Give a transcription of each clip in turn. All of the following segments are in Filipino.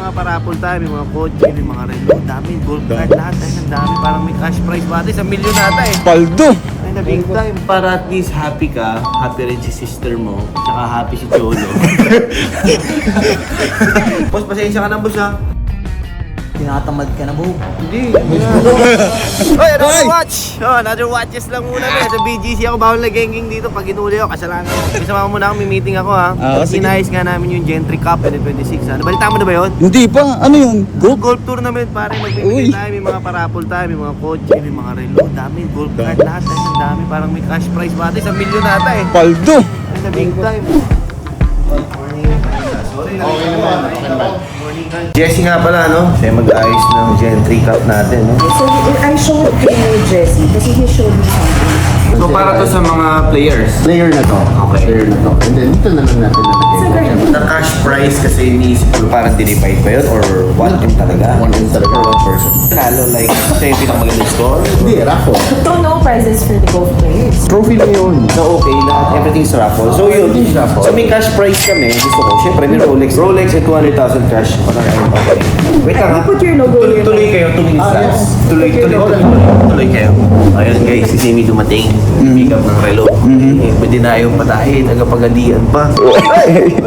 mga parapol tayo, may mga kotse, may mga relo, dami, gold card, lahat tayo ng dami. Parang may cash prize ba ito? 1 milyon ata eh. Paldo! Ay, na big time. Para at least happy ka, happy rin si sister mo, tsaka happy si Cholo. Boss, pasensya ka na boss ha. Tinatamad ka na, Bo. Hindi. Oy, another watch! Oh, another watches lang muna na. Sa BGC ako, bawal na genging dito. Pag inuli ako, kasalanan ko. Kasama mo muna ako, may meeting ako ha. Sige. Sinayos nga namin yung Gentry Cup 2026 ha. Nabalita mo na ba yun? Hindi pa, ano yun? Golf? Golf tournament pare, magbibigay tayo, may mga parapol tayo, may mga kotse, may mga relo, dami, gold card, lahat tayo ng dami, parang may cash prize ba ito? 1 milyon ata eh. Paldo! Ay, na big time. Sorry na. Okay naman. Morning. Jesse nga pala, no? Siya mag-ayos ng Gentry Cup natin, no? So I showed kay Jessie kasi he showed me something. So para to sa mga players. Player na to. Okay. Player na to. And then dito na lang natin nalagay. The cash prize kasi iniisip ko parang dinivide ba yun? Or one team talaga? One team talaga. Or one person? Lalo like, siya yung pinakamagandang score? Hindi, raffle. So no prizes for the golf players. Trophy lang yun. So okay, lahat, everything's raffle. So yun, Everything's raffle. so may cash prize kami, gusto ko, syempre may Rolex. Rolex at 200,000 cash. Okay. Wait lang ha. Put your logo Tuloy, here. tuloy kayo, 2 minutes lang. yes. Tuloy kayo. Ayun guys, si Simi dumating. Pick up ng relo. Pwede na yung patahin, nagapagadian pa.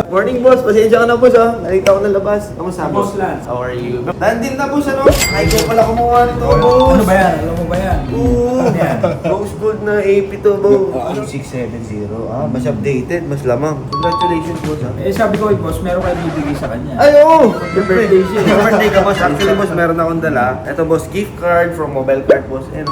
Morning boss, pasensya ka na boss ha. Nakita ko na labas. Kamusta boss? How are you? Nandin na boss ano? Ay ko pala kumuha nito boss. Ano ba yan? Alam mo ba yan? Oo. Rose gold na AP to, bro. 670. Ah, mas updated, mas lamang. Congratulations, boss, ha? Eh sabi ko, boss, meron kayo bibigay sa kanya. Ay, oo! birthday siya. Yung birthday ka, boss. Actually, boss, meron akong dala. Ito, boss, gift card from mobile card, boss. Eh, 5,000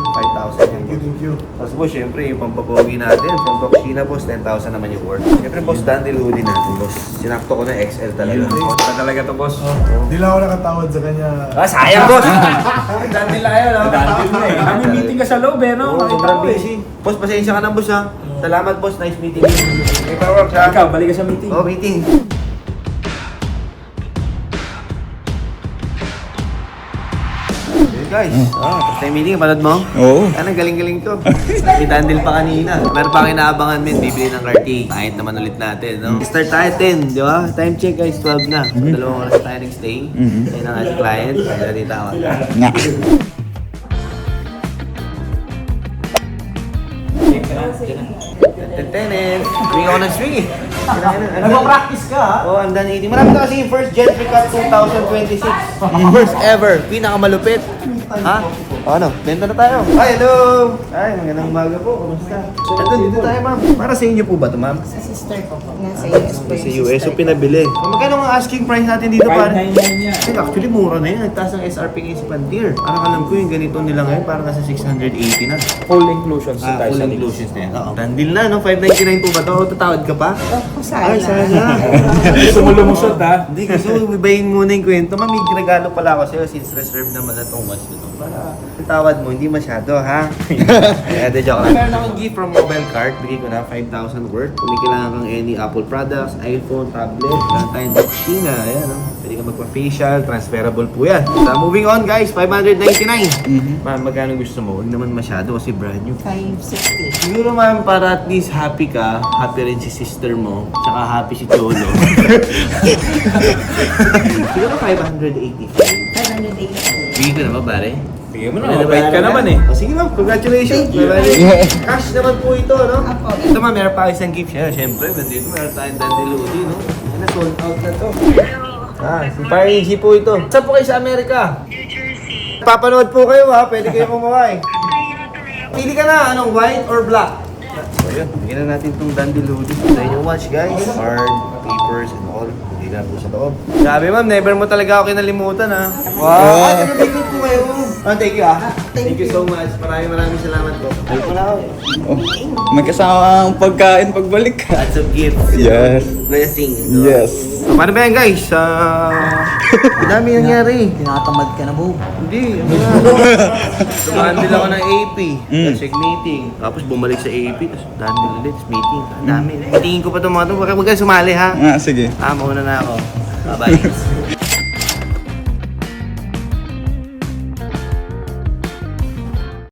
yan, boss. Thank you. Tapos, boss, syempre, yung pampapogi natin. From Doxina, boss, 10,000 naman yung worth. Syempre, boss, dandel hoodie natin, boss. Sinakto ko na XL talaga. Ano talaga to, boss? Hindi lang ako nakatawad sa kanya. Ah, sayang, boss! Dandil na kayo, no? Dandil na eh. Kami meeting ka sa loob eh, no? Oo, Makita sobrang ko eh. busy. Boss, pasensya ka na, boss, ha? Salamat, boss. Nice meeting you. May pawork, ha? Ikaw, balik ka sa meeting. Oh, meeting. Guys, first time meeting, panood mo? Oo. Ano, galing-galing to. May dandil pa kanina. Meron pa kinaabangan din, bibili ng car key. Kahit naman ulit natin, no? Start tayo 10, di ba? Time check guys, 12 na. So, 2 oras tayo nag-stay. Tayo ng ating client. Kaya dito ako. Nga. Tetenes. Swing ako ng swing eh. Nagpa-practice ka, ha? Oh, I'm done eating. Marami na kasi yung first Gentry Cup 2026. First ever. Pinakamalupit. Ha? O ano? Benta na tayo. Hi, hello! Ay, magandang umaga po. Kamusta? Dito tayo, ma'am. Para sa inyo po ba ito, ma'am? Sa sister ko. Nasa US po Sa yung US, so sister ko. pinabili. Magkano ang asking price natin dito, pare? 599 yan. Actually, mura na yan. Nagtaas ang SRP ngayon si Pantier. Parang alam ko yung ganito nila ngayon, parang nasa 680 na. Full inclusions na tayo Full sa inclusions na yan. Oo. Dandil na, no? 599 po ba ito? O, tatawad ka pa? Oh, sana. Ay, sana. Gusto mo lumusot, ha? Hindi, gusto ko ibayin muna yung kwento. Ma'am, may regalo pala ako sa'yo since reserve naman na itong watch nito. Para tawad mo, hindi masyado, ha? Kaya, de joke lang. Meron akong gift from mobile card. Bigay ko na 5,000 worth. Kung may kailangan kang any Apple products, iPhone, tablet, meron tayong Doxina. Ayan, no? Pwede ka magpa-facial, transferable po yan. So, moving on, guys. 599. Ma'am, magkano gusto mo? Huwag naman masyado kasi brand new. 560. Siguro ma'am, para at least happy ka, happy rin si sister mo, tsaka happy si Cholo. Siguro 585. 580. Bigyan ko na ba, pare? Bigyan mo na, mabait ka naman eh. O, sige ma'am, congratulations. Thank you. Cash naman po ito, no? Apo. Ito ma'am, meron pa isang gift siya. Siyempre, nandito meron tayong dandiludi, no? Yan na, sold out na to. Si Parigi po ito. Saan po kayo sa Amerika? New Jersey. Papanood po kayo ha, pwede kayo kumuha eh. Pili ka na, anong white or black? So yun, bigyan na natin itong dandiludi. Sa inyong watch guys, card, papers, and all. Bigyan na po sa loob. Sabi ma'am, never mo talaga ako kinalimutan ha. Wow! Ay, nag-ikot po kayo. Thank you ah. Thank you so much. Maraming salamat po. Ay po na ako eh. Oh, may kasama ang pagkain pagbalik. Lots of gifts. Yes. Blessing. Yes. So, paano ba yan guys? Ang dami nangyari. Tinatamad ka na, Bo. Hindi. Dumandil ako ng AP. Check meeting. Tapos bumalik sa AP. Tapos dandil ulit. Meeting. Ang dami. Meetingin ko pa itong mga ito. Huwag ka sumali ha. Nga, sige. Mauna na ako. Bye-bye.